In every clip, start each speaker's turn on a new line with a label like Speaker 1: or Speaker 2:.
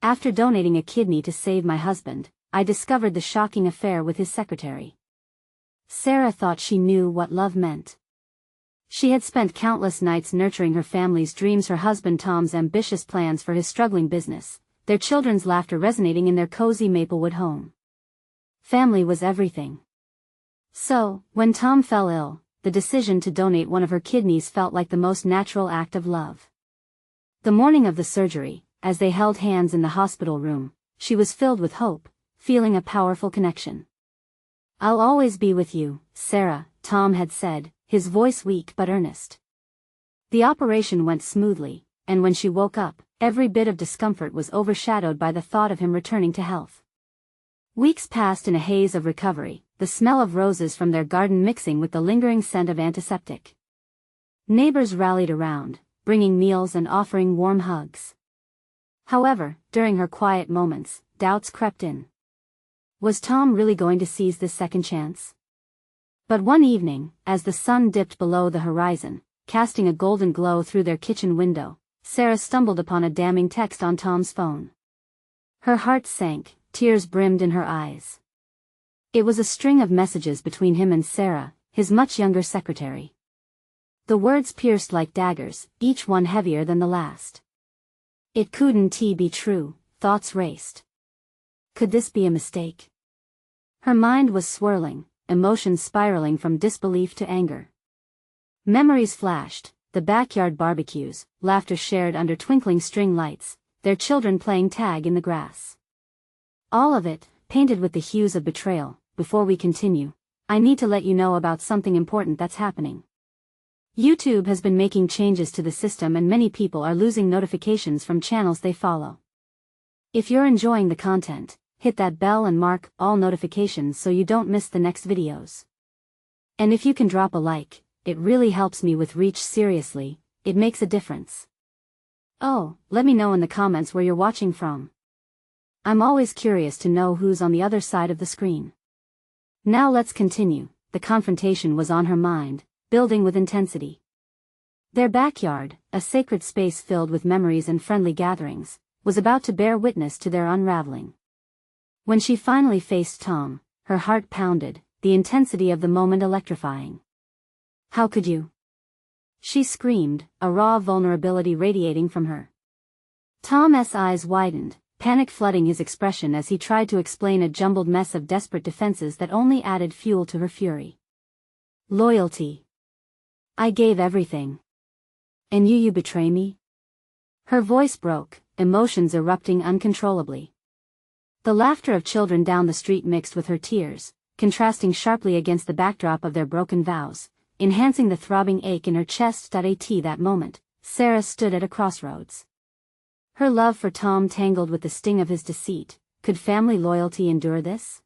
Speaker 1: After donating a kidney to save my husband, I discovered the shocking affair with his secretary. Sarah thought she knew what love meant. She had spent countless nights nurturing her family's dreams, her husband Tom's ambitious plans for his struggling business, their children's laughter resonating in their cozy Maplewood home. Family was everything. So, when Tom fell ill, the decision to donate one of her kidneys felt like the most natural act of love. The morning of the surgery, as they held hands in the hospital room, she was filled with hope, feeling a powerful connection. "I'll always be with you, Sarah," Tom had said, his voice weak but earnest. The operation went smoothly, and when she woke up, every bit of discomfort was overshadowed by the thought of him returning to health. Weeks passed in a haze of recovery, the smell of roses from their garden mixing with the lingering scent of antiseptic. Neighbors rallied around, bringing meals and offering warm hugs. However, during her quiet moments, doubts crept in. Was Tom really going to seize this second chance? But one evening, as the sun dipped below the horizon, casting a golden glow through their kitchen window, Sarah stumbled upon a damning text on Tom's phone. Her heart sank, tears brimmed in her eyes. It was a string of messages between him and Sarah, his much younger secretary. The words pierced like daggers, each one heavier than the last. It couldn't be true, thoughts raced. Could this be a mistake? Her mind was swirling, emotions spiraling from disbelief to anger. Memories flashed, the backyard barbecues, laughter shared under twinkling string lights, their children playing tag in the grass. All of it, painted with the hues of betrayal. Before we continue, I need to let you know about something important that's happening. YouTube has been making changes to the system and many people are losing notifications from channels they follow. If you're enjoying the content, hit that bell and mark all notifications so you don't miss the next videos. And if you can drop a like, it really helps me with reach. Seriously, it makes a difference. Oh, let me know in the comments where you're watching from. I'm always curious to know who's on the other side of the screen. Now let's continue. The confrontation was on her mind, building with intensity. Their backyard, a sacred space filled with memories and friendly gatherings, was about to bear witness to their unraveling. When she finally faced Tom, her heart pounded, the intensity of the moment electrifying. "How could you?" she screamed, a raw vulnerability radiating from her. Tom's eyes widened, panic flooding his expression as he tried to explain a jumbled mess of desperate defenses that only added fuel to her fury. "Loyalty. I gave everything. And you betray me?" Her voice broke, emotions erupting uncontrollably. The laughter of children down the street mixed with her tears, contrasting sharply against the backdrop of their broken vows, enhancing the throbbing ache in her chest. At that moment, Sarah stood at a crossroads. Her love for Tom tangled with the sting of his deceit. Could family loyalty endure this?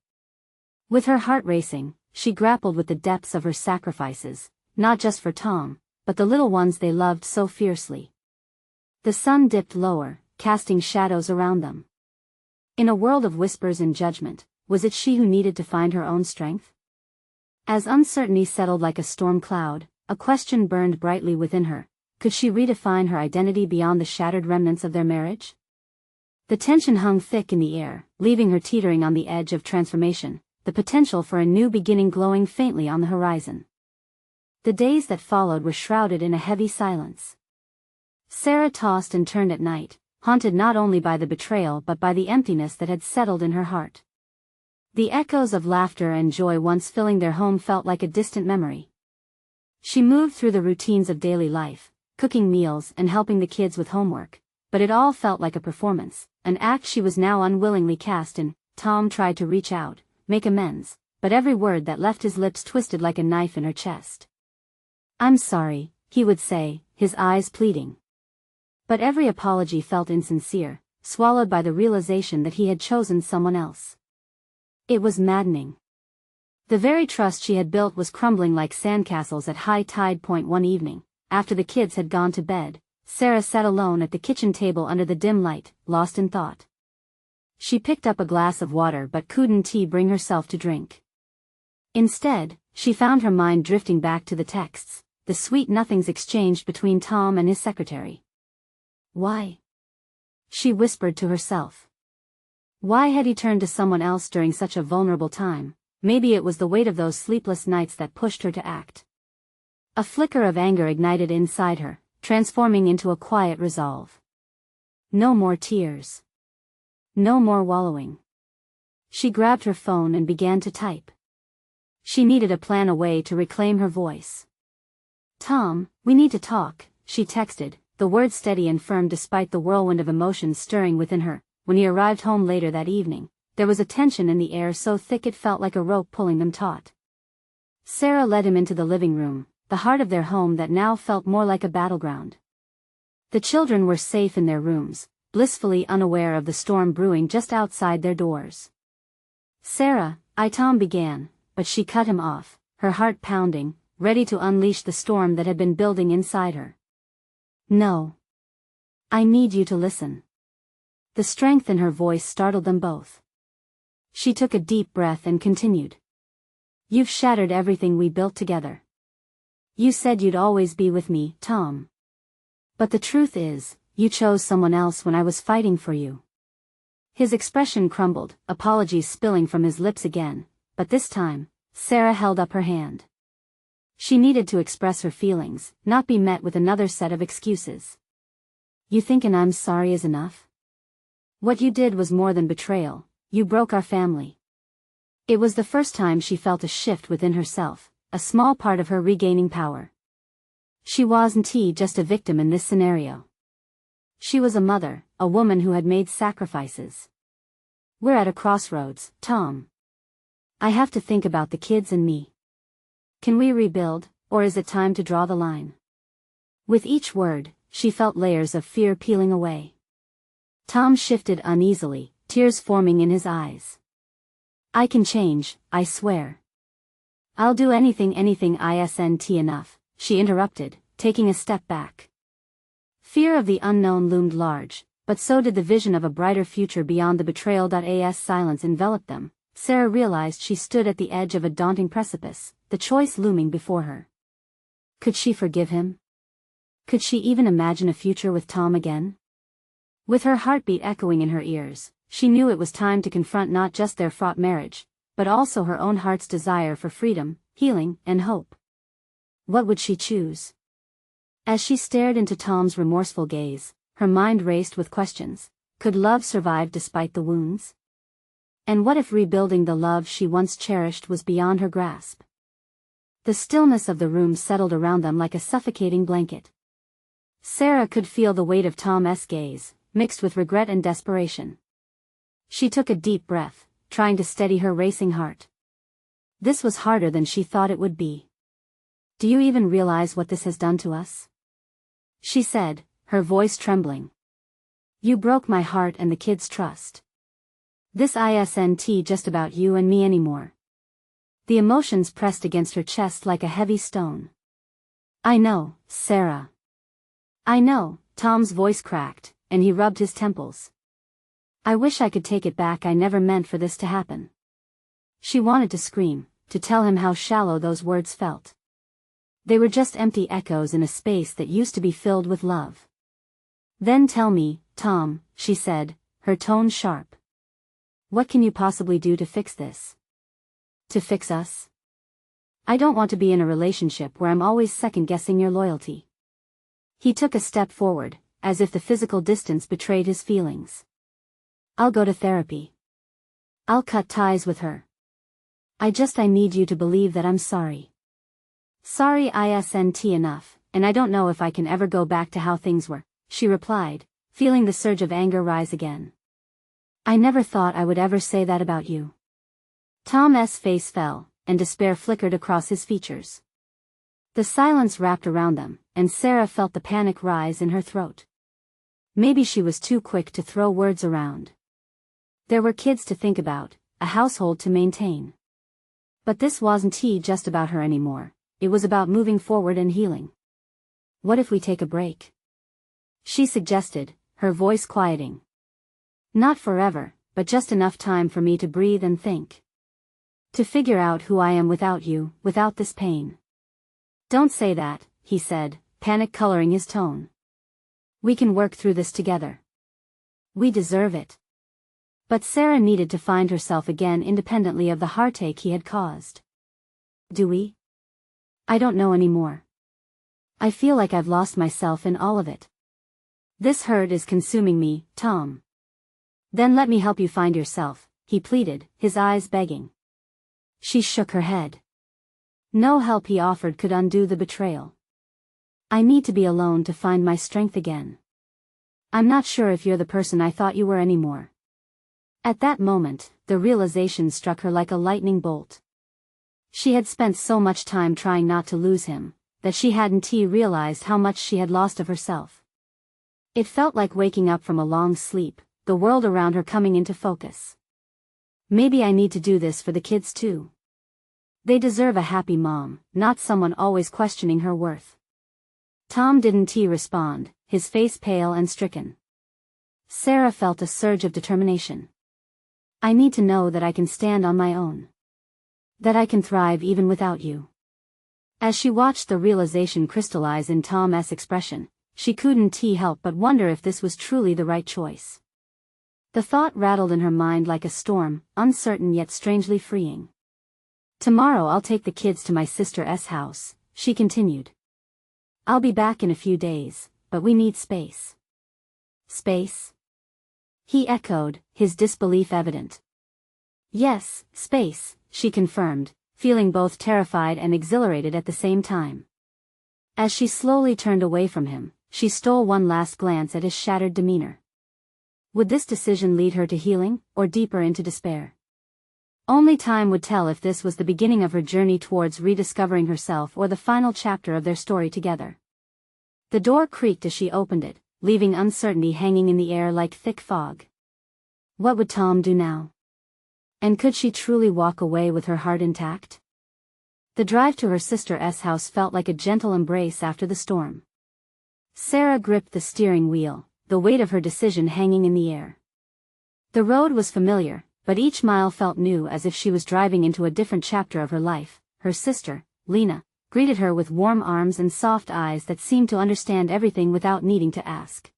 Speaker 1: With her heart racing, she grappled with the depths of her sacrifices, not just for Tom, but the little ones they loved so fiercely. The sun dipped lower, casting shadows around them. In a world of whispers and judgment, was it she who needed to find her own strength? As uncertainty settled like a storm cloud, a question burned brightly within her. Could she redefine her identity beyond the shattered remnants of their marriage? The tension hung thick in the air, leaving her teetering on the edge of transformation, the potential for a new beginning glowing faintly on the horizon. The days that followed were shrouded in a heavy silence. Sarah tossed and turned at night, haunted not only by the betrayal but by the emptiness that had settled in her heart. The echoes of laughter and joy once filling their home felt like a distant memory. She moved through the routines of daily life, cooking meals and helping the kids with homework, but it all felt like a performance, an act she was now unwillingly cast in. Tom tried to reach out, make amends, but every word that left his lips twisted like a knife in her chest. "I'm sorry," he would say, his eyes pleading. But every apology felt insincere, swallowed by the realization that he had chosen someone else. It was maddening. The very trust she had built was crumbling like sandcastles at high tide. One evening, after the kids had gone to bed, Sarah sat alone at the kitchen table under the dim light, lost in thought. She picked up a glass of water but couldn't bring herself to drink. Instead, she found her mind drifting back to the texts, the sweet nothings exchanged between Tom and his secretary. Why? she whispered to herself. Why had he turned to someone else during such a vulnerable time? Maybe it was the weight of those sleepless nights that pushed her to act. A flicker of anger ignited inside her, transforming into a quiet resolve. No more tears. No more wallowing. She grabbed her phone and began to type. She needed a plan, a way to reclaim her voice. Tom, we need to talk, she texted, the words steady and firm despite the whirlwind of emotions stirring within her. When he arrived home later that evening, there was a tension in the air so thick it felt like a rope pulling them taut. Sarah led him into the living room, the heart of their home that now felt more like a battleground. The children were safe in their rooms, blissfully unaware of the storm brewing just outside their doors. Sarah, Tom began, but she cut him off, her heart pounding, ready to unleash the storm that had been building inside her. No. I need you to listen. The strength in her voice startled them both. She took a deep breath and continued. You've shattered everything we built together. You said you'd always be with me, Tom. But the truth is, you chose someone else when I was fighting for you. His expression crumbled, apologies spilling from his lips again, but this time, Sarah held up her hand. She needed to express her feelings, not be met with another set of excuses. You think an I'm sorry is enough? What you did was more than betrayal, you broke our family. It was the first time she felt a shift within herself, a small part of her regaining power. She wasn't just a victim in this scenario. She was a mother, a woman who had made sacrifices. We're at a crossroads, Tom. I have to think about the kids and me. Can we rebuild, or is it time to draw the line? With each word, she felt layers of fear peeling away. Tom shifted uneasily, tears forming in his eyes. I can change, I swear. I'll do anything isn't enough, she interrupted, taking a step back. Fear of the unknown loomed large, but so did the vision of a brighter future beyond the betrayal. As silence enveloped them, Sarah realized she stood at the edge of a daunting precipice, the choice looming before her. Could she forgive him? Could she even imagine a future with Tom again? With her heartbeat echoing in her ears, she knew it was time to confront not just their fraught marriage, but also her own heart's desire for freedom, healing, and hope. What would she choose? As she stared into Tom's remorseful gaze, her mind raced with questions. Could love survive despite the wounds? And what if rebuilding the love she once cherished was beyond her grasp? The stillness of the room settled around them like a suffocating blanket. Sarah could feel the weight of Tom's gaze, mixed with regret and desperation. She took a deep breath, trying to steady her racing heart. This was harder than she thought it would be. Do you even realize what this has done to us? She said, her voice trembling. You broke my heart and the kids' trust. This isn't just about you and me anymore. The emotions pressed against her chest like a heavy stone. I know, Sarah. I know, Tom's voice cracked, and he rubbed his temples. I wish I could take it back. I never meant for this to happen. She wanted to scream, to tell him how shallow those words felt. They were just empty echoes in a space that used to be filled with love. Then tell me, Tom, she said, her tone sharp. What can you possibly do to fix this? To fix us? I don't want to be in a relationship where I'm always second-guessing your loyalty. He took a step forward, as if the physical distance betrayed his feelings. I'll go to therapy. I'll cut ties with her. I need you to believe that I'm sorry. Sorry isn't enough, and I don't know if I can ever go back to how things were, she replied, feeling the surge of anger rise again. I never thought I would ever say that about you. Tom's face fell, and despair flickered across his features. The silence wrapped around them, and Sarah felt the panic rise in her throat. Maybe she was too quick to throw words around. There were kids to think about, a household to maintain. But this wasn't just about her anymore, it was about moving forward and healing. What if we take a break? She suggested, her voice quieting. Not forever, but just enough time for me to breathe and think. To figure out who I am without you, without this pain. Don't say that, he said, panic coloring his tone. We can work through this together. We deserve it. But Sarah needed to find herself again independently of the heartache he had caused. Do we? I don't know anymore. I feel like I've lost myself in all of it. This hurt is consuming me, Tom. Then let me help you find yourself, he pleaded, his eyes begging. She shook her head. No help he offered could undo the betrayal. I need to be alone to find my strength again. I'm not sure if you're the person I thought you were anymore. At that moment, the realization struck her like a lightning bolt. She had spent so much time trying not to lose him, that she hadn't realized how much she had lost of herself. It felt like waking up from a long sleep, the world around her coming into focus. Maybe I need to do this for the kids too. They deserve a happy mom, not someone always questioning her worth. Tom didn't respond, his face pale and stricken. Sarah felt a surge of determination. I need to know that I can stand on my own. That I can thrive even without you. As she watched the realization crystallize in Tom's expression, she couldn't help but wonder if this was truly the right choice. The thought rattled in her mind like a storm, uncertain yet strangely freeing. Tomorrow I'll take the kids to my sister's house, she continued. I'll be back in a few days, but we need space. Space? He echoed, his disbelief evident. Yes, space, she confirmed, feeling both terrified and exhilarated at the same time. As she slowly turned away from him, she stole one last glance at his shattered demeanor. Would this decision lead her to healing, or deeper into despair? Only time would tell if this was the beginning of her journey towards rediscovering herself or the final chapter of their story together. The door creaked as she opened it, leaving uncertainty hanging in the air like thick fog. What would Tom do now? And could she truly walk away with her heart intact? The drive to her sister's house felt like a gentle embrace after the storm. Sarah gripped the steering wheel, the weight of her decision hanging in the air. The road was familiar, but each mile felt new, as if she was driving into a different chapter of her life. Her sister, Lena, greeted her with warm arms and soft eyes that seemed to understand everything without needing to ask.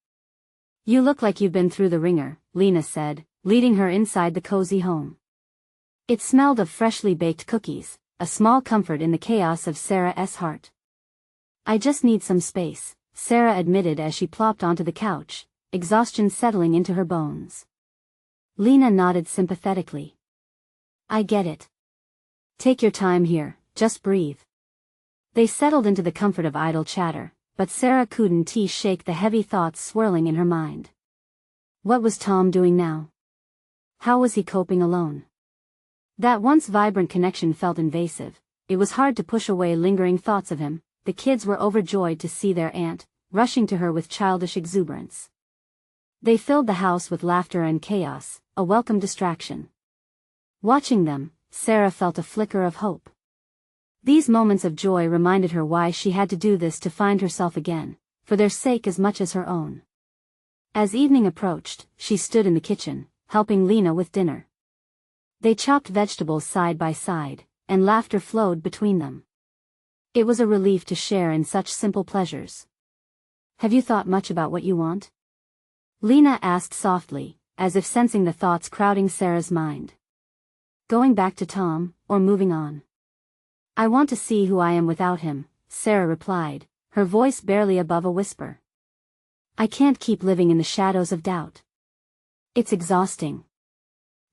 Speaker 1: You look like you've been through the ringer, Lena said, leading her inside the cozy home. It smelled of freshly baked cookies, a small comfort in the chaos of Sarah's heart. I just need some space, Sarah admitted as she plopped onto the couch, exhaustion settling into her bones. Lena nodded sympathetically. I get it. Take your time here, just breathe. They settled into the comfort of idle chatter, but Sarah couldn't shake the heavy thoughts swirling in her mind. What was Tom doing now? How was he coping alone? That once vibrant connection felt invasive. It was hard to push away lingering thoughts of him. The kids were overjoyed to see their aunt, rushing to her with childish exuberance. They filled the house with laughter and chaos, a welcome distraction. Watching them, Sarah felt a flicker of hope. These moments of joy reminded her why she had to do this to find herself again, for their sake as much as her own. As evening approached, she stood in the kitchen, helping Lena with dinner. They chopped vegetables side by side, and laughter flowed between them. It was a relief to share in such simple pleasures. Have you thought much about what you want? Lena asked softly, as if sensing the thoughts crowding Sarah's mind. Going back to Tom, or moving on? I want to see who I am without him, Sarah replied, her voice barely above a whisper. I can't keep living in the shadows of doubt. It's exhausting.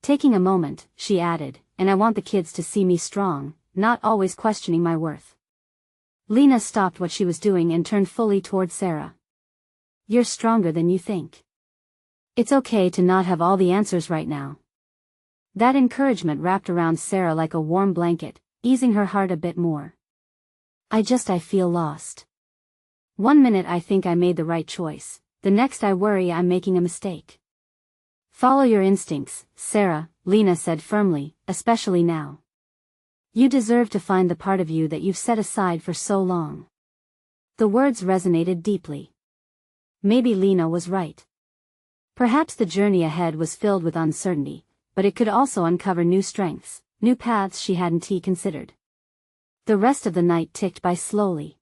Speaker 1: Taking a moment, she added, and I want the kids to see me strong, not always questioning my worth. Lena stopped what she was doing and turned fully toward Sarah. You're stronger than you think. It's okay to not have all the answers right now. That encouragement wrapped around Sarah like a warm blanket, easing her heart a bit more. I feel lost. One minute I think I made the right choice, the next I worry I'm making a mistake. Follow your instincts, Sarah, Lena said firmly, especially now. You deserve to find the part of you that you've set aside for so long. The words resonated deeply. Maybe Lena was right. Perhaps the journey ahead was filled with uncertainty, but it could also uncover new strengths, new paths she hadn't considered. The rest of the night ticked by slowly.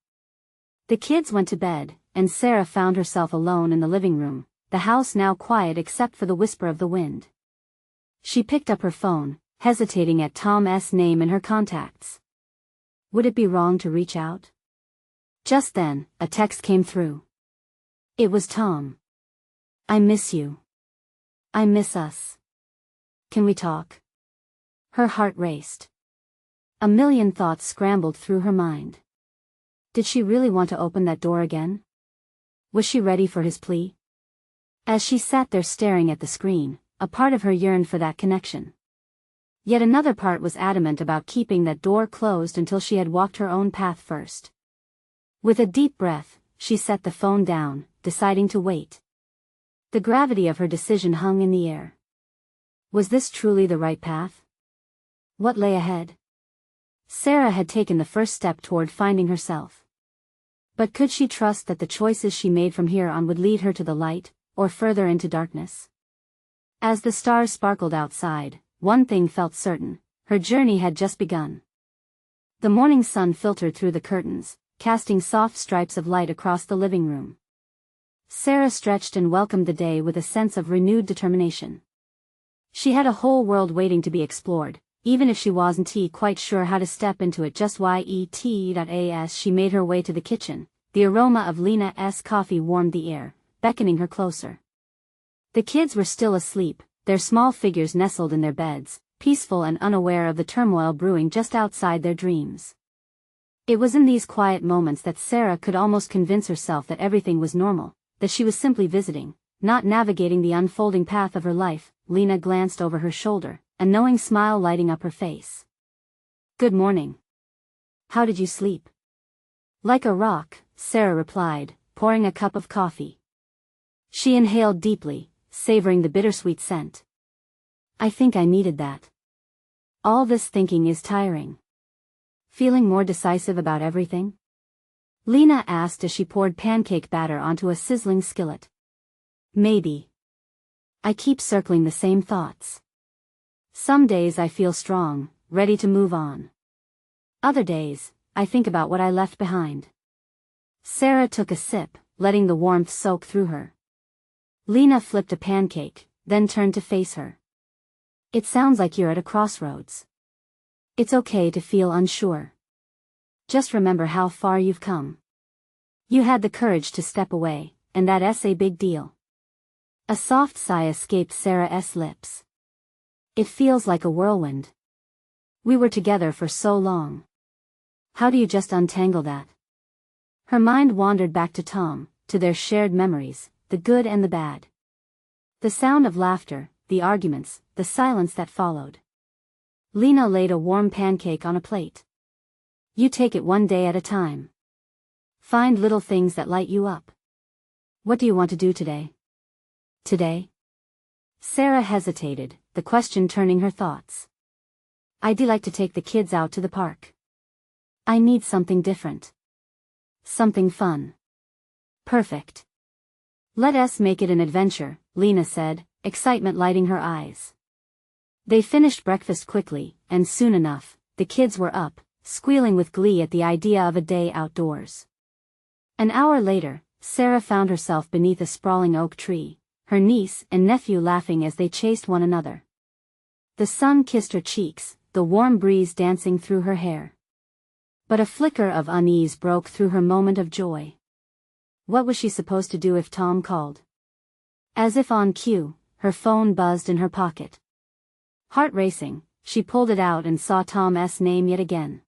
Speaker 1: The kids went to bed, and Sarah found herself alone in the living room, the house now quiet except for the whisper of the wind. She picked up her phone, hesitating at Tom's name in her contacts. Would it be wrong to reach out? Just then, a text came through. It was Tom. I miss you. I miss us. Can we talk? Her heart raced. A million thoughts scrambled through her mind. Did she really want to open that door again? Was she ready for his plea? As she sat there staring at the screen, a part of her yearned for that connection. Yet another part was adamant about keeping that door closed until she had walked her own path first. With a deep breath, she set the phone down, deciding to wait. The gravity of her decision hung in the air. Was this truly the right path? What lay ahead? Sarah had taken the first step toward finding herself. But could she trust that the choices she made from here on would lead her to the light, or further into darkness? As the stars sparkled outside, one thing felt certain: her journey had just begun. The morning sun filtered through the curtains, casting soft stripes of light across the living room. Sarah stretched and welcomed the day with a sense of renewed determination. She had a whole world waiting to be explored, even if she wasn't quite sure how to step into it just yet. As she made her way to the kitchen, the aroma of Lena's coffee warmed the air, beckoning her closer. The kids were still asleep, their small figures nestled in their beds, peaceful and unaware of the turmoil brewing just outside their dreams. It was in these quiet moments that Sarah could almost convince herself that everything was normal, that she was simply visiting, not navigating the unfolding path of her life. Lena glanced over her shoulder, a knowing smile lighting up her face. Good morning. How did you sleep? Like a rock, Sarah replied, pouring a cup of coffee. She inhaled deeply, savoring the bittersweet scent. I think I needed that. All this thinking is tiring. Feeling more decisive about everything? Lena asked as she poured pancake batter onto a sizzling skillet. Maybe. I keep circling the same thoughts. Some days I feel strong, ready to move on. Other days, I think about what I left behind. Sarah took a sip, letting the warmth soak through her. Lena flipped a pancake, then turned to face her. It sounds like you're at a crossroads. It's okay to feel unsure. Just remember how far you've come. You had the courage to step away, and that's a big deal. A soft sigh escaped Sarah's lips. It feels like a whirlwind. We were together for so long. How do you just untangle that? Her mind wandered back to Tom, to their shared memories, the good and the bad. The sound of laughter, the arguments, the silence that followed. Lena laid a warm pancake on a plate. You take it one day at a time. Find little things that light you up. What do you want to do today? Today? Sarah hesitated, the question turning her thoughts. I'd like to take the kids out to the park. I need something different. Something fun. Perfect. Let us make it an adventure, Lena said, excitement lighting her eyes. They finished breakfast quickly, and soon enough, the kids were up, squealing with glee at the idea of a day outdoors. An hour later, Sarah found herself beneath a sprawling oak tree, her niece and nephew laughing as they chased one another. The sun kissed her cheeks, the warm breeze dancing through her hair. But a flicker of unease broke through her moment of joy. What was she supposed to do if Tom called? As if on cue, her phone buzzed in her pocket. Heart racing, she pulled it out and saw Tom's name yet again.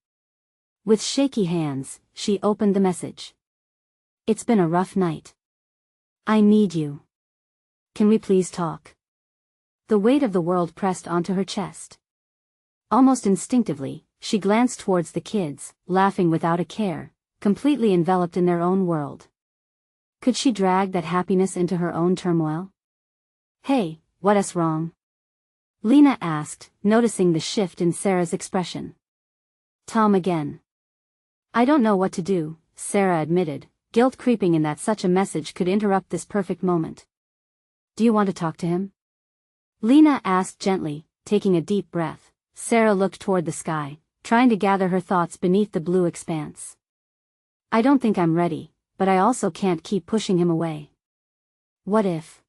Speaker 1: With shaky hands, she opened the message. It's been a rough night. I need you. Can we please talk? The weight of the world pressed onto her chest. Almost instinctively, she glanced towards the kids, laughing without a care, completely enveloped in their own world. Could she drag that happiness into her own turmoil? Hey, what's wrong? Lena asked, noticing the shift in Sarah's expression. Tom again. I don't know what to do, Sarah admitted, guilt creeping in that such a message could interrupt this perfect moment. Do you want to talk to him? Lena asked gently, taking a deep breath. Sarah looked toward the sky, trying to gather her thoughts beneath the blue expanse. I don't think I'm ready, but I also can't keep pushing him away. What if?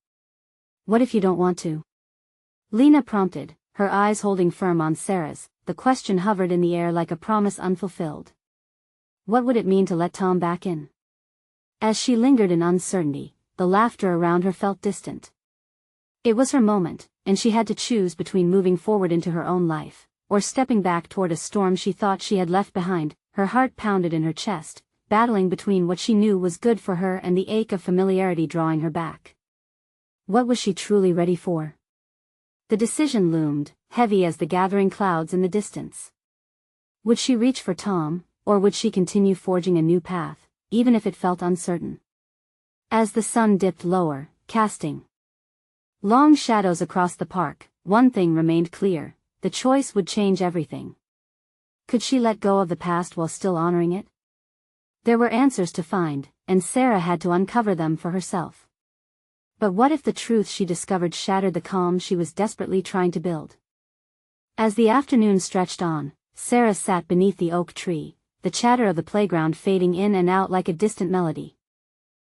Speaker 1: What if you don't want to? Lena prompted, her eyes holding firm on Sarah's. The question hovered in the air like a promise unfulfilled. What would it mean to let Tom back in? As she lingered in uncertainty, the laughter around her felt distant. It was her moment, and she had to choose between moving forward into her own life, or stepping back toward a storm she thought she had left behind. Her heart pounded in her chest, battling between what she knew was good for her and the ache of familiarity drawing her back. What was she truly ready for? The decision loomed, heavy as the gathering clouds in the distance. Would she reach for Tom, or would she continue forging a new path, even if it felt uncertain? As the sun dipped lower, casting long shadows across the park, one thing remained clear: the choice would change everything. Could she let go of the past while still honoring it? There were answers to find, and Sarah had to uncover them for herself. But what if the truth she discovered shattered the calm she was desperately trying to build? As the afternoon stretched on, Sarah sat beneath the oak tree, the chatter of the playground fading in and out like a distant melody.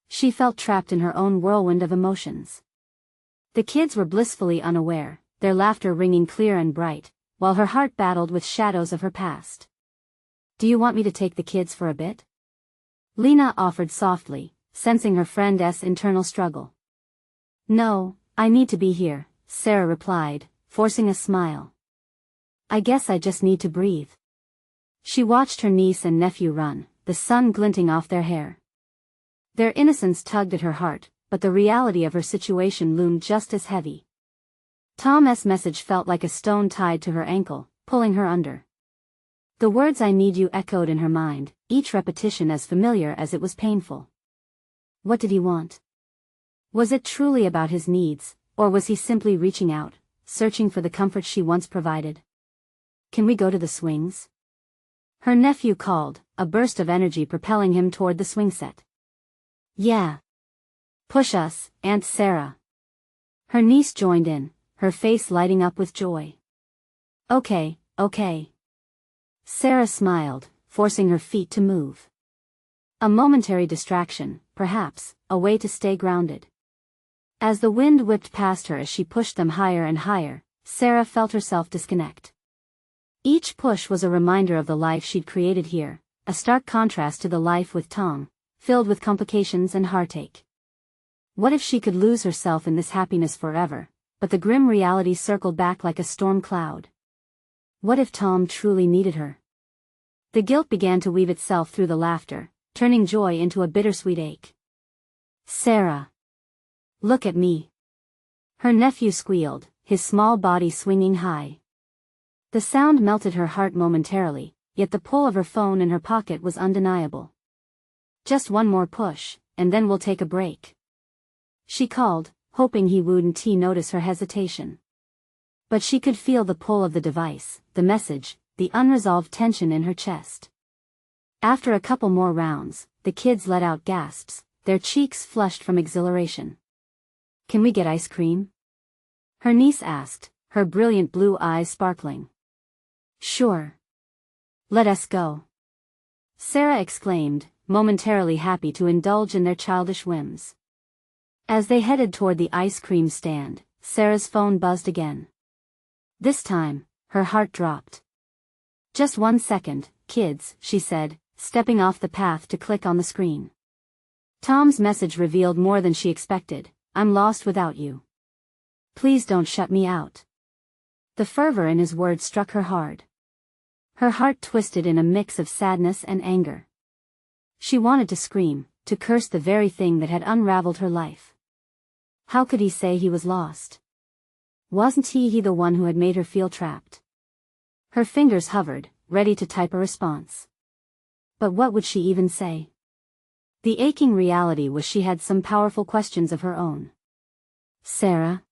Speaker 1: She felt trapped in her own whirlwind of emotions. The kids were blissfully unaware, their laughter ringing clear and bright, while her heart battled with shadows of her past. "Do you want me to take the kids for a bit?" Lena offered softly, sensing her friend's internal struggle. "No, I need to be here," Sarah replied, forcing a smile. "I guess I just need to breathe." She watched her niece and nephew run, the sun glinting off their hair. Their innocence tugged at her heart, but the reality of her situation loomed just as heavy. Tom's message felt like a stone tied to her ankle, pulling her under. The words "I need you" echoed in her mind, each repetition as familiar as it was painful. What did he want? Was it truly about his needs, or was he simply reaching out, searching for the comfort she once provided? "Can we go to the swings?" her nephew called, a burst of energy propelling him toward the swing set. "Yeah. Push us, Aunt Sarah." Her niece joined in, her face lighting up with joy. Okay. Sarah smiled, forcing her feet to move. A momentary distraction, perhaps, a way to stay grounded. As the wind whipped past her as she pushed them higher and higher, Sarah felt herself disconnect. Each push was a reminder of the life she'd created here, a stark contrast to the life with Tom, filled with complications and heartache. What if she could lose herself in this happiness forever? But the grim reality circled back like a storm cloud. What if Tom truly needed her? The guilt began to weave itself through the laughter, turning joy into a bittersweet ache. "Sarah! Look at me!" her nephew squealed, his small body swinging high. The sound melted her heart momentarily, yet the pull of her phone in her pocket was undeniable. "Just one more push, and then we'll take a break," she called, hoping he wouldn't notice her hesitation. But she could feel the pull of the device, the message, the unresolved tension in her chest. After a couple more rounds, the kids let out gasps, their cheeks flushed from exhilaration. "Can we get ice cream?" her niece asked, her brilliant blue eyes sparkling. "Sure. Let us go," Sarah exclaimed, momentarily happy to indulge in their childish whims. As they headed toward the ice cream stand, Sarah's phone buzzed again. This time, her heart dropped. "Just 1 second, kids," she said, stepping off the path to click on the screen. Tom's message revealed more than she expected. "I'm lost without you. Please don't shut me out." The fervor in his words struck her hard. Her heart twisted in a mix of sadness and anger. She wanted to scream, to curse the very thing that had unraveled her life. How could he say he was lost? Wasn't he the one who had made her feel trapped? Her fingers hovered, ready to type a response. But what would she even say? The aching reality was she had some powerful questions of her own. "Sarah?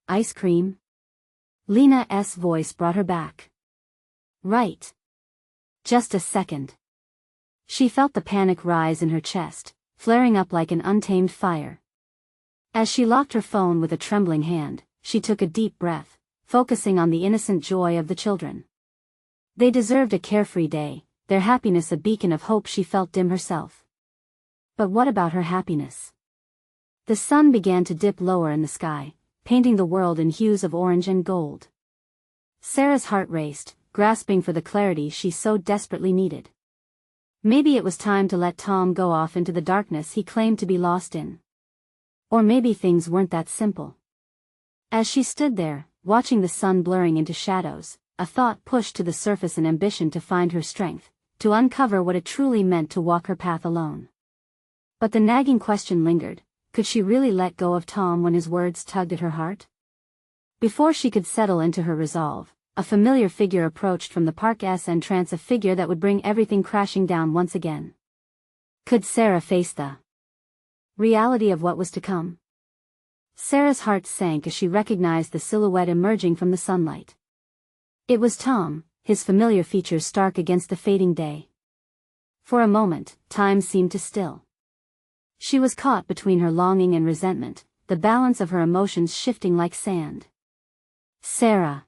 Speaker 1: Ice cream?" Lena's voice brought her back. "Right. Just a second." She felt the panic rise in her chest, flaring up like an untamed fire. As she locked her phone with a trembling hand, she took a deep breath, focusing on the innocent joy of the children. They deserved a carefree day, their happiness a beacon of hope she felt dim herself. But what about her happiness? The sun began to dip lower in the sky, painting the world in hues of orange and gold. Sarah's heart raced, grasping for the clarity she so desperately needed. Maybe it was time to let Tom go off into the darkness he claimed to be lost in. Or maybe things weren't that simple. As she stood there, watching the sun blurring into shadows, a thought pushed to the surface an ambition to find her strength, to uncover what it truly meant to walk her path alone. But the nagging question lingered, could she really let go of Tom when his words tugged at her heart? Before she could settle into her resolve, a familiar figure approached from the park's entrance, a figure that would bring everything crashing down once again. Could Sarah face the reality of what was to come? Sarah's heart sank as she recognized the silhouette emerging from the sunlight. It was Tom, his familiar features stark against the fading day. For a moment, time seemed to still. She was caught between her longing and resentment, the balance of her emotions shifting like sand. Sarah!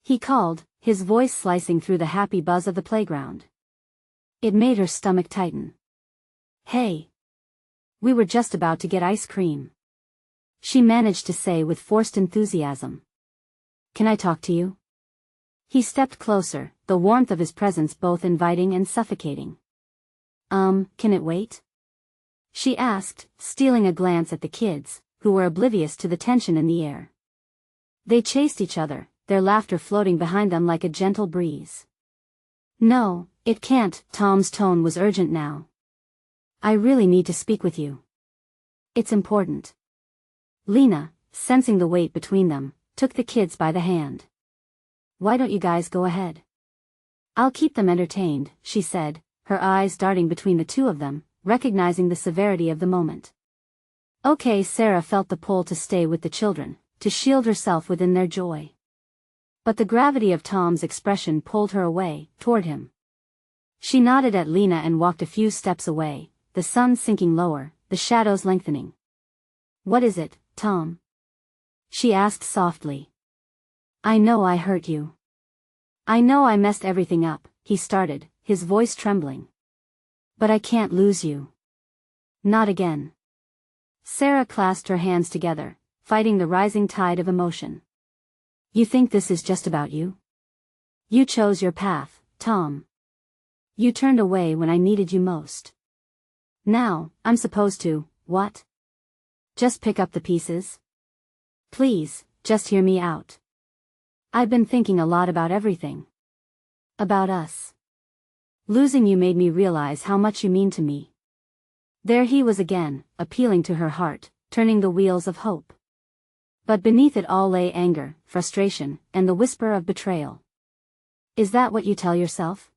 Speaker 1: He called, his voice slicing through the happy buzz of the playground. It made her stomach tighten. Hey! We were just about to get ice cream. She managed to say with forced enthusiasm. Can I talk to you? He stepped closer, the warmth of his presence both inviting and suffocating. Can it wait? She asked, stealing a glance at the kids, who were oblivious to the tension in the air. They chased each other, their laughter floating behind them like a gentle breeze. No, it can't. Tom's tone was urgent now. I really need to speak with you. It's important. Lena, sensing the weight between them, took the kids by the hand. Why don't you guys go ahead? I'll keep them entertained, she said, her eyes darting between the two of them, recognizing the severity of the moment. Okay, Sarah felt the pull to stay with the children, to shield herself within their joy. But the gravity of Tom's expression pulled her away, toward him. She nodded at Lena and walked a few steps away, the sun sinking lower, the shadows lengthening. What is it, Tom? She asked softly. I know I hurt you. I know I messed everything up, he started, his voice trembling. But I can't lose you. Not again. Sarah clasped her hands together, fighting the rising tide of emotion. You think this is just about you? You chose your path, Tom. You turned away when I needed you most. Now, I'm supposed to, what? Just pick up the pieces? Please, just hear me out. I've been thinking a lot about everything. About us. Losing you made me realize how much you mean to me. There he was again, appealing to her heart, turning the wheels of hope. But beneath it all lay anger, frustration, and the whisper of betrayal. Is that what you tell yourself?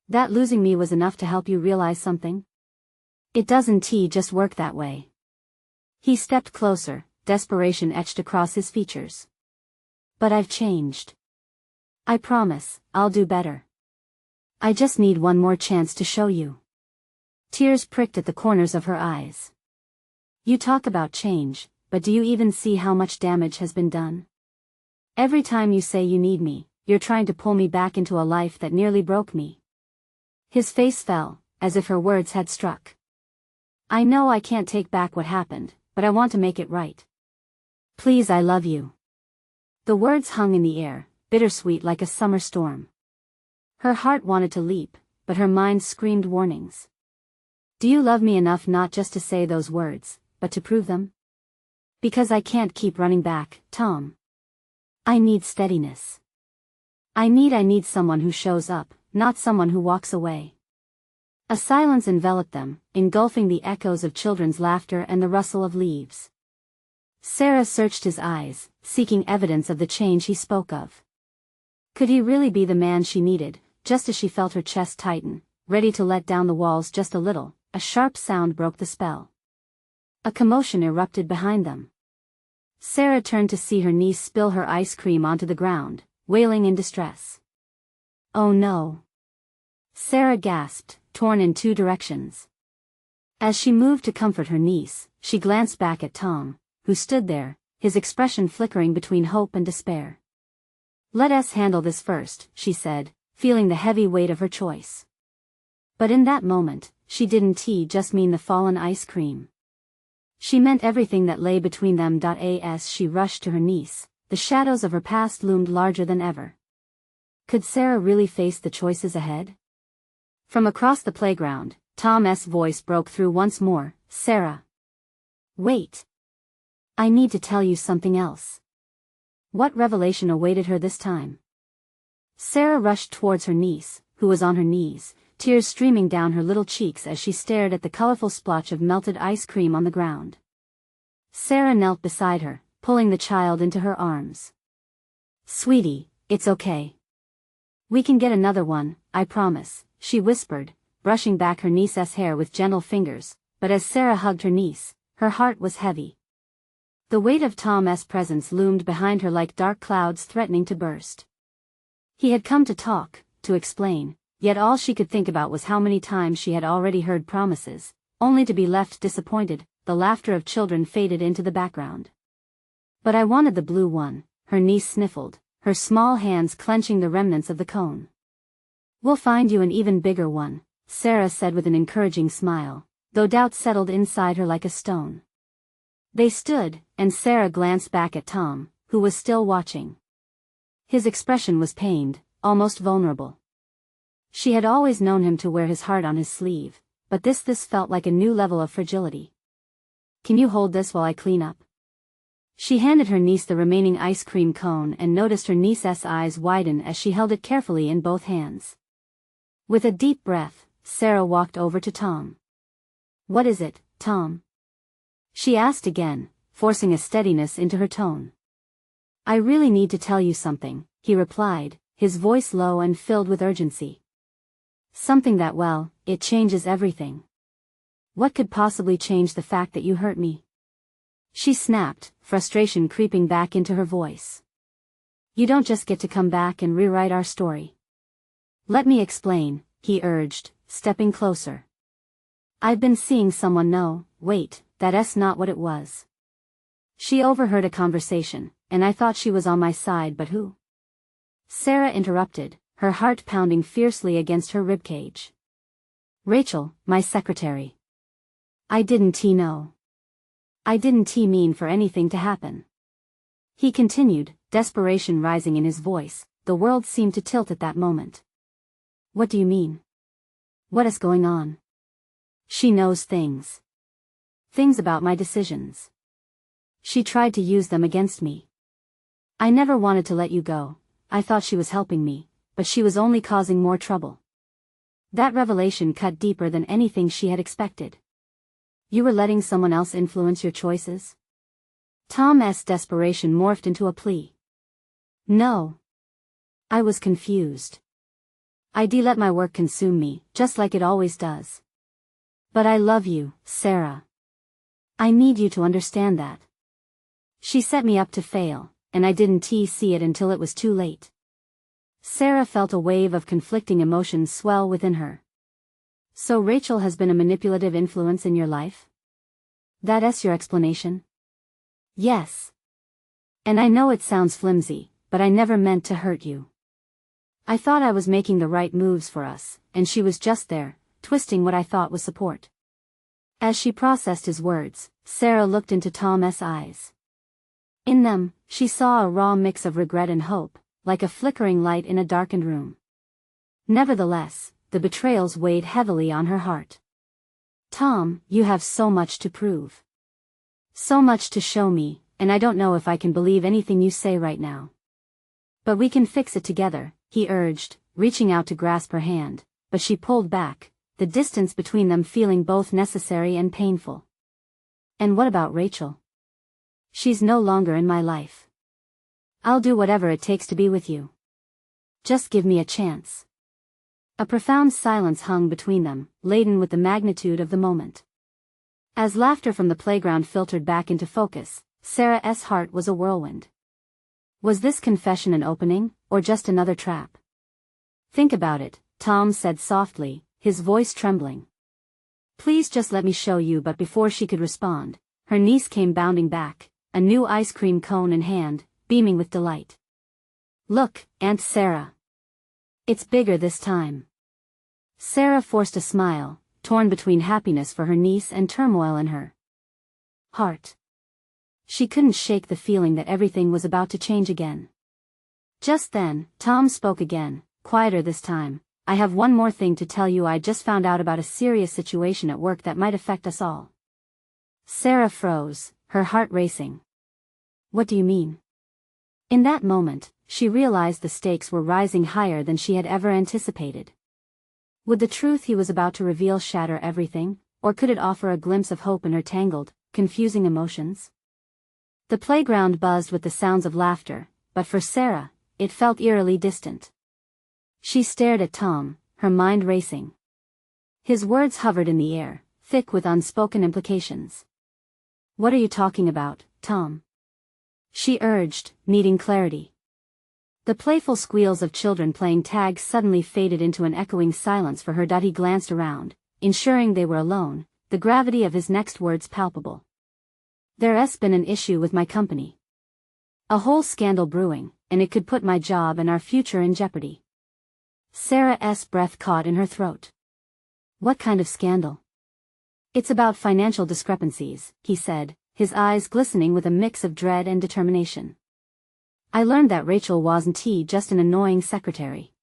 Speaker 1: That losing me was enough to help you realize something? It doesn't just work that way. He stepped closer, desperation etched across his features. But I've changed. I promise, I'll do better. I just need one more chance to show you. Tears pricked at the corners of her eyes. You talk about change, but do you even see how much damage has been done? Every time you say you need me, you're trying to pull me back into a life that nearly broke me. His face fell, as if her words had struck. I know I can't take back what happened, but I want to make it right. Please, I love you. The words hung in the air, bittersweet like a summer storm. Her heart wanted to leap, but her mind screamed warnings. Do you love me enough not just to say those words, but to prove them? Because I can't keep running back, Tom. I need steadiness. I need someone who shows up, not someone who walks away. A silence enveloped them, engulfing the echoes of children's laughter and the rustle of leaves. Sarah searched his eyes, seeking evidence of the change he spoke of. Could he really be the man she needed? Just as she felt her chest tighten, ready to let down the walls just a little, a sharp sound broke the spell. A commotion erupted behind them. Sarah turned to see her niece spill her ice cream onto the ground, wailing in distress. Oh no! Sarah gasped, torn in two directions. As she moved to comfort her niece, she glanced back at Tom, who stood there, his expression flickering between hope and despair. Let us handle this first, she said, feeling the heavy weight of her choice. But in that moment, she didn't just mean the fallen ice cream. She meant everything that lay between them. As she rushed to her niece, the shadows of her past loomed larger than ever. Could Sarah really face the choices ahead? From across the playground, Tom's voice broke through once more. Sarah. Wait. I need to tell you something else. What revelation awaited her this time? Sarah rushed towards her niece, who was on her knees, tears streaming down her little cheeks as she stared at the colorful splotch of melted ice cream on the ground. Sarah knelt beside her, pulling the child into her arms. Sweetie, it's okay. We can get another one, I promise, she whispered, brushing back her niece's hair with gentle fingers, but as Sarah hugged her niece, her heart was heavy. The weight of Tom's presence loomed behind her like dark clouds threatening to burst. He had come to talk, to explain, yet all she could think about was how many times she had already heard promises, only to be left disappointed. The laughter of children faded into the background. But I wanted the blue one, her niece sniffled, her small hands clenching the remnants of the cone. We'll find you an even bigger one, Sarah said with an encouraging smile, though doubt settled inside her like a stone. They stood, and Sarah glanced back at Tom, who was still watching. His expression was pained, almost vulnerable. She had always known him to wear his heart on his sleeve, but this felt like a new level of fragility. Can you hold this while I clean up? She handed her niece the remaining ice cream cone and noticed her niece's eyes widen as she held it carefully in both hands. With a deep breath, Sarah walked over to Tom. What is it, Tom? She asked again, forcing a steadiness into her tone. I really need to tell you something, he replied, his voice low and filled with urgency. Something that, well, it changes everything. What could possibly change the fact that you hurt me? She snapped, frustration creeping back into her voice. You don't just get to come back and rewrite our story. Let me explain, he urged, stepping closer. I've been seeing someone. No, wait, that's not what it was. She overheard a conversation, and I thought she was on my side, but who? Sarah interrupted, her heart pounding fiercely against her ribcage. Rachel, my secretary. I didn't know. I didn't mean for anything to happen. He continued, desperation rising in his voice. The world seemed to tilt at that moment. What do you mean? What is going on? She knows things. Things about my decisions. She tried to use them against me. I never wanted to let you go. I thought she was helping me, but she was only causing more trouble. That revelation cut deeper than anything she had expected. You were letting someone else influence your choices? Tom's desperation morphed into a plea. No. I was confused. I'd let my work consume me, just like it always does. But I love you, Sarah. I need you to understand that. She set me up to fail, and I didn't see it until it was too late. Sarah felt a wave of conflicting emotions swell within her. So Rachel has been a manipulative influence in your life? That's your explanation? Yes. And I know it sounds flimsy, but I never meant to hurt you. I thought I was making the right moves for us, and she was just there, twisting what I thought was support. As she processed his words, Sarah looked into Tom's eyes. In them, she saw a raw mix of regret and hope, like a flickering light in a darkened room. Nevertheless, the betrayals weighed heavily on her heart. Tom, you have so much to prove. So much to show me, and I don't know if I can believe anything you say right now. But we can fix it together, he urged, reaching out to grasp her hand, but she pulled back, the distance between them feeling both necessary and painful. And what about Rachel? She's no longer in my life. I'll do whatever it takes to be with you. Just give me a chance. A profound silence hung between them, laden with the magnitude of the moment. As laughter from the playground filtered back into focus, Sarah's heart was a whirlwind. Was this confession an opening, or just another trap? Think about it, Tom said softly, his voice trembling. Please just let me show you. But before she could respond, her niece came bounding back, a new ice cream cone in hand, beaming with delight. Look, Aunt Sarah. It's bigger this time. Sarah forced a smile, torn between happiness for her niece and turmoil in her. heart. She couldn't shake the feeling that everything was about to change again. Just then, Tom spoke again, quieter this time. I have one more thing to tell you. I just found out about a serious situation at work that might affect us all. Sarah froze, her heart racing. What do you mean? In that moment, she realized the stakes were rising higher than she had ever anticipated. Would the truth he was about to reveal shatter everything, or could it offer a glimpse of hope in her tangled, confusing emotions? The playground buzzed with the sounds of laughter, but for Sarah, it felt eerily distant. She stared at Tom, her mind racing. His words hovered in the air, thick with unspoken implications. What are you talking about, Tom? She urged, needing clarity. The playful squeals of children playing tag suddenly faded into an echoing silence for her. He glanced around, ensuring they were alone, the gravity of his next words palpable. There's been an issue with my company. A whole scandal brewing, and it could put my job and our future in jeopardy. Sarah's breath caught in her throat. What kind of scandal? It's about financial discrepancies, he said, his eyes glistening with a mix of dread and determination. I learned that Rachel wasn't just an annoying secretary.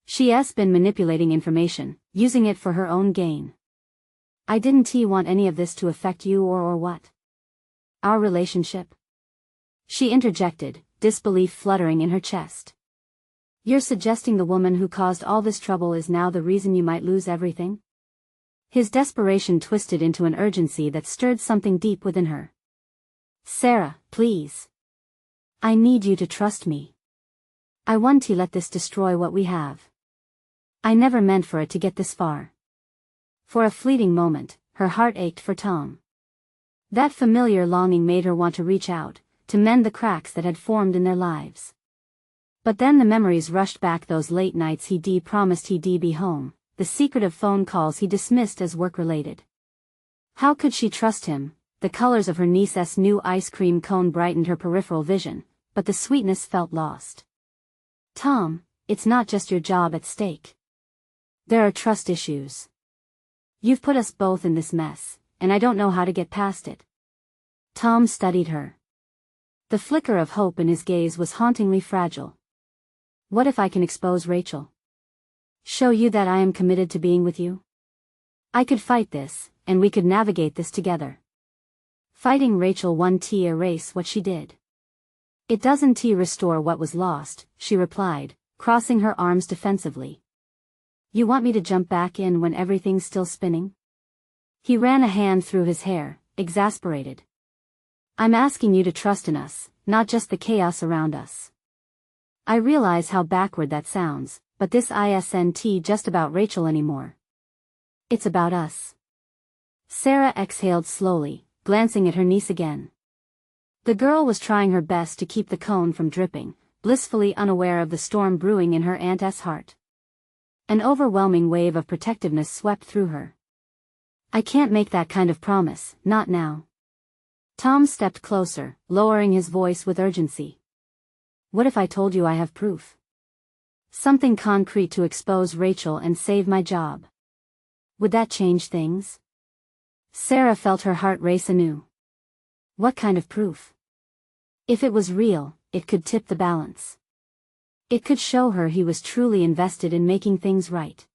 Speaker 1: She's been manipulating information, using it for her own gain. I didn't want any of this to affect you or what? Our relationship? She interjected, disbelief fluttering in her chest. You're suggesting the woman who caused all this trouble is now the reason you might lose everything? His desperation twisted into an urgency that stirred something deep within her. Sarah, please. I need you to trust me. I want to let this destroy what we have. I never meant for it to get this far. For a fleeting moment, her heart ached for Tom. That familiar longing made her want to reach out, to mend the cracks that had formed in their lives. But then the memories rushed back, those late nights he'd promised he'd be home, the secretive phone calls he dismissed as work-related. How could she trust him? The colors of her niece's new ice cream cone brightened her peripheral vision, but the sweetness felt lost. Tom, it's not just your job at stake. There are trust issues. You've put us both in this mess, and I don't know how to get past it. Tom studied her. The flicker of hope in his gaze was hauntingly fragile. What if I can expose Rachel? Show you that I am committed to being with you? I could fight this, and we could navigate this together. Fighting Rachel won't erase what she did. It doesn't restore what was lost, she replied, crossing her arms defensively. You want me to jump back in when everything's still spinning? He ran a hand through his hair, exasperated. I'm asking you to trust in us, not just the chaos around us. I realize how backward that sounds, but this isn't just about Rachel anymore. It's about us. Sarah exhaled slowly, glancing at her niece again. The girl was trying her best to keep the cone from dripping, blissfully unaware of the storm brewing in her aunt's heart. An overwhelming wave of protectiveness swept through her. I can't make that kind of promise, not now. Tom stepped closer, lowering his voice with urgency. What if I told you I have proof? Something concrete to expose Rachel and save my job. Would that change things? Sarah felt her heart race anew. What kind of proof? If it was real, it could tip the balance. It could show her he was truly invested in making things right.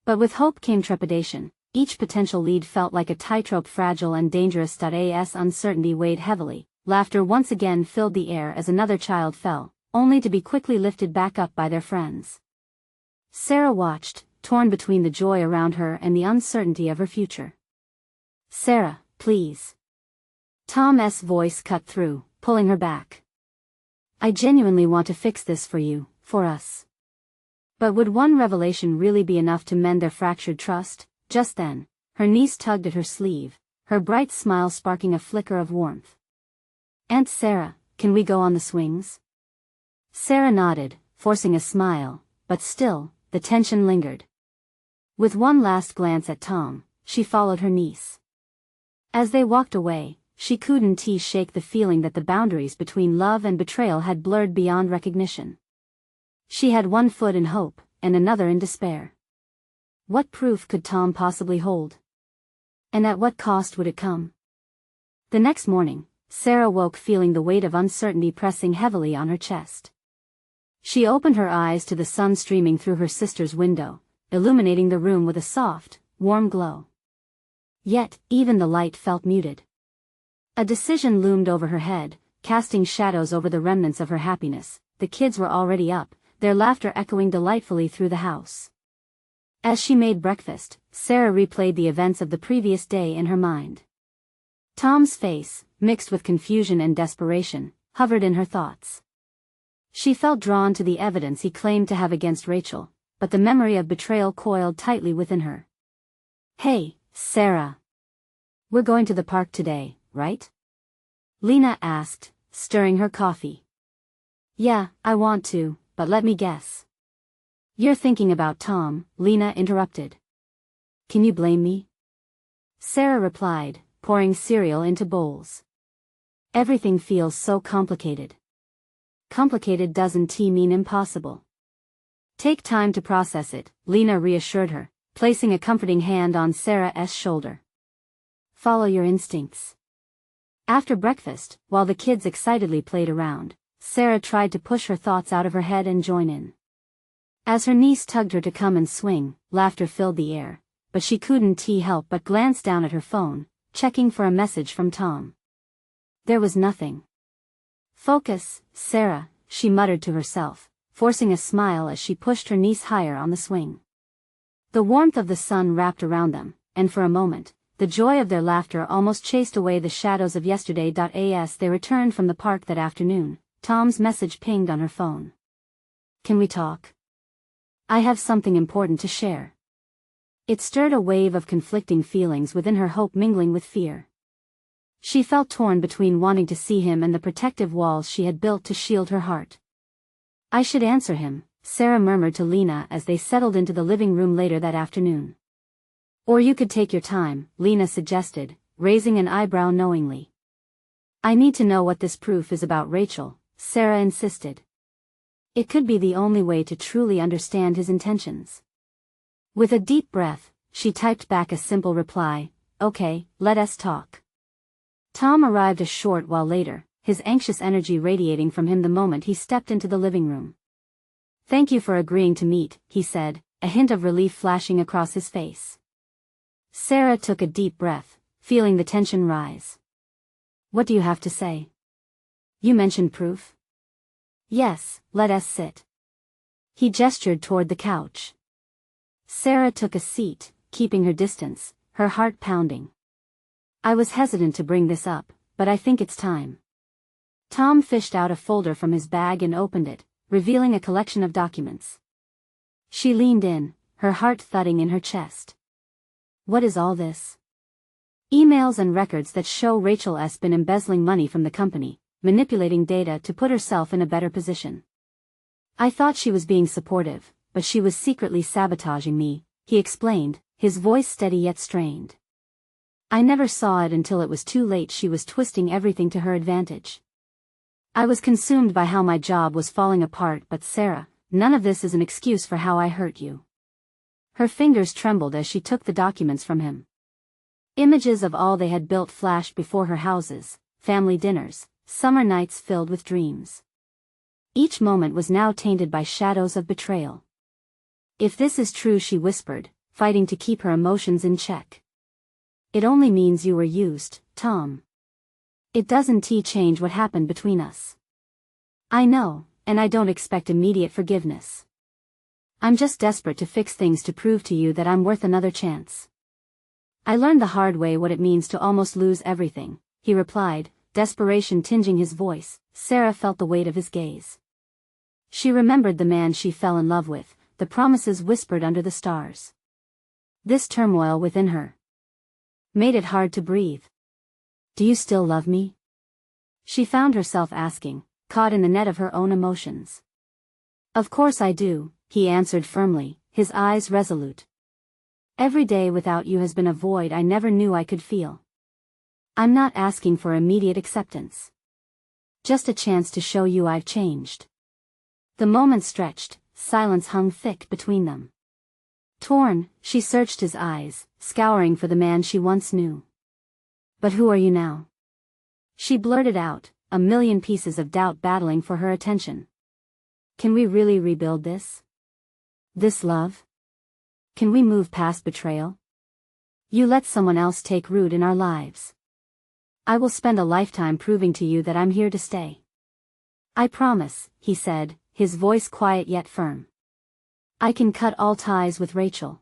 Speaker 1: But with hope came trepidation. Each potential lead felt like a tightrope, fragile and dangerous. As uncertainty weighed heavily, laughter once again filled the air as another child fell, only to be quickly lifted back up by their friends. Sarah watched, torn between the joy around her and the uncertainty of her future. Sarah, please. Tom's voice cut through, pulling her back. I genuinely want to fix this for you, for us. But would one revelation really be enough to mend their fractured trust? Just then, her niece tugged at her sleeve, her bright smile sparking a flicker of warmth. Aunt Sarah, can we go on the swings? Sarah nodded, forcing a smile, but still, the tension lingered. With one last glance at Tom, she followed her niece. As they walked away, she couldn't shake the feeling that the boundaries between love and betrayal had blurred beyond recognition. She had one foot in hope, and another in despair. What proof could Tom possibly hold? And at what cost would it come? The next morning, Sarah woke feeling the weight of uncertainty pressing heavily on her chest. She opened her eyes to the sun streaming through her sister's window, illuminating the room with a soft, warm glow. Yet, even the light felt muted. A decision loomed over her head, casting shadows over the remnants of her happiness. The kids were already up, their laughter echoing delightfully through the house. As she made breakfast, Sarah replayed the events of the previous day in her mind. Tom's face, mixed with confusion and desperation, hovered in her thoughts. She felt drawn to the evidence he claimed to have against Rachel, but the memory of betrayal coiled tightly within her. "Hey, Sarah. We're going to the park today, right?" Lena asked, stirring her coffee. "Yeah, I want to, but let me guess. You're thinking about Tom," Lena interrupted. "Can you blame me?" Sarah replied, pouring cereal into bowls. "Everything feels so complicated." "Complicated doesn't mean impossible. Take time to process it," Lena reassured her, placing a comforting hand on Sarah's shoulder. "Follow your instincts." After breakfast, while the kids excitedly played around, Sarah tried to push her thoughts out of her head and join in. As her niece tugged her to come and swing, laughter filled the air, but she couldn't help but glance down at her phone, checking for a message from Tom. There was nothing. "Focus, Sarah," she muttered to herself, forcing a smile as she pushed her niece higher on the swing. The warmth of the sun wrapped around them, and for a moment, the joy of their laughter almost chased away the shadows of yesterday. As they returned from the park that afternoon, Tom's message pinged on her phone. "Can we talk? I have something important to share." It stirred a wave of conflicting feelings within her, hope mingling with fear. She felt torn between wanting to see him and the protective walls she had built to shield her heart. "I should answer him," Sarah murmured to Lena as they settled into the living room later that afternoon. "Or you could take your time," Lena suggested, raising an eyebrow knowingly. "I need to know what this proof is about Rachel," Sarah insisted. It could be the only way to truly understand his intentions. With a deep breath, she typed back a simple reply, "Okay, let us talk." Tom arrived a short while later, his anxious energy radiating from him the moment he stepped into the living room. "Thank you for agreeing to meet," he said, a hint of relief flashing across his face. Sarah took a deep breath, feeling the tension rise. "What do you have to say? You mentioned proof?" "Yes, let us sit." He gestured toward the couch. Sarah took a seat, keeping her distance, her heart pounding. "I was hesitant to bring this up, but I think it's time." Tom fished out a folder from his bag and opened it, revealing a collection of documents. She leaned in, her heart thudding in her chest. "What is all this?" "Emails and records that show Rachel's been embezzling money from the company, manipulating data to put herself in a better position. I thought she was being supportive, but she was secretly sabotaging me," he explained, his voice steady yet strained. "I never saw it until it was too late. She was twisting everything to her advantage. I was consumed by how my job was falling apart. But Sarah, none of this is an excuse for how I hurt you." Her fingers trembled as she took the documents from him. Images of all they had built flashed before her: houses, family dinners, summer nights filled with dreams. Each moment was now tainted by shadows of betrayal. "If this is true," she whispered, fighting to keep her emotions in check, "it only means you were used, Tom. It doesn't change what happened between us. I know, and I don't expect immediate forgiveness. I'm just desperate to fix things, to prove to you that I'm worth another chance." "I learned the hard way what it means to almost lose everything," he replied, desperation tinging his voice. Sarah felt the weight of his gaze. She remembered the man she fell in love with, the promises whispered under the stars. This turmoil within her made it hard to breathe. "Do you still love me?" she found herself asking, caught in the net of her own emotions. "Of course I do," he answered firmly, his eyes resolute. "Every day without you has been a void I never knew I could feel. I'm not asking for immediate acceptance. Just a chance to show you I've changed." The moment stretched, silence hung thick between them. Torn, she searched his eyes, scouring for the man she once knew. "But who are you now? She blurted out, a million pieces of doubt battling for her attention. Can we really rebuild this? This love? Can we move past betrayal? You let someone else take root in our lives. I will spend a lifetime proving to you that I'm here to stay. I promise, he said, his voice quiet yet firm. I can cut all ties with Rachel.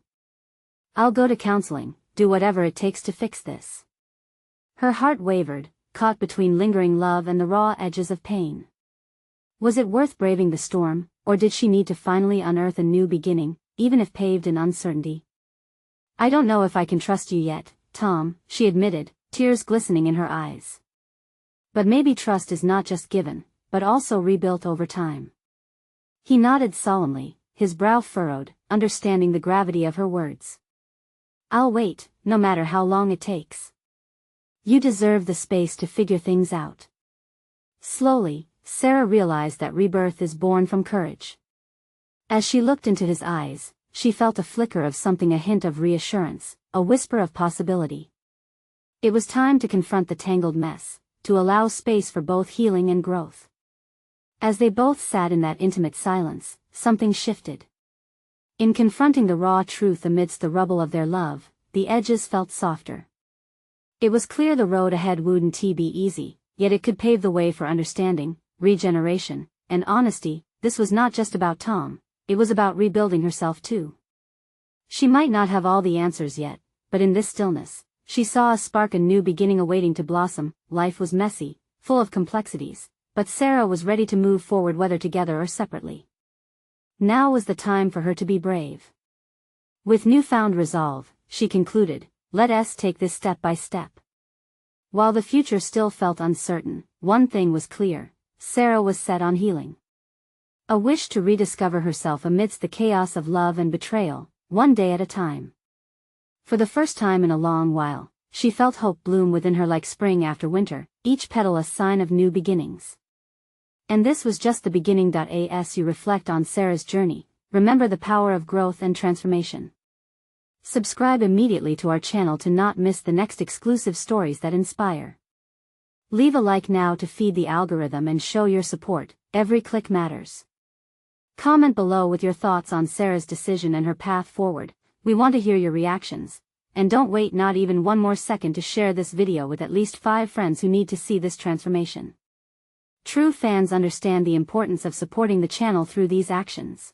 Speaker 1: I'll go to counseling, do whatever it takes to fix this. Her heart wavered, caught between lingering love and the raw edges of pain. Was it worth braving the storm, or did she need to finally unearth a new beginning, even if paved in uncertainty? I don't know if I can trust you yet, Tom, she admitted, tears glistening in her eyes. But maybe trust is not just given, but also rebuilt over time. He nodded solemnly, his brow furrowed, understanding the gravity of her words. I'll wait, no matter how long it takes. You deserve the space to figure things out. Slowly, Sarah realized that rebirth is born from courage. As she looked into his eyes, she felt a flicker of something, a hint of reassurance, a whisper of possibility. It was time to confront the tangled mess, to allow space for both healing and growth. As they both sat in that intimate silence, something shifted. In confronting the raw truth amidst the rubble of their love, the edges felt softer. It was clear the road ahead wouldn't be easy, yet it could pave the way for understanding, regeneration, and honesty. This was not just about Tom, it was about rebuilding herself too. She might not have all the answers yet, but in this stillness, she saw a spark, a new beginning awaiting to blossom. Life was messy, full of complexities, but Sarah was ready to move forward, whether together or separately. Now was the time for her to be brave. With newfound resolve, she concluded, let us take this step by step. While the future still felt uncertain, one thing was clear: Sarah was set on healing. A wish to rediscover herself amidst the chaos of love and betrayal, one day at a time. For the first time in a long while, she felt hope bloom within her like spring after winter, each petal a sign of new beginnings. And this was just the beginning. As you reflect on Sarah's journey, remember the power of growth and transformation. Subscribe immediately to our channel to not miss the next exclusive stories that inspire. Leave a like now to feed the algorithm and show your support. Every click matters. Comment below with your thoughts on Sarah's decision and her path forward. We want to hear your reactions. And don't wait not even one more second to share this video with at least 5 friends who need to see this transformation. True fans understand the importance of supporting the channel through these actions.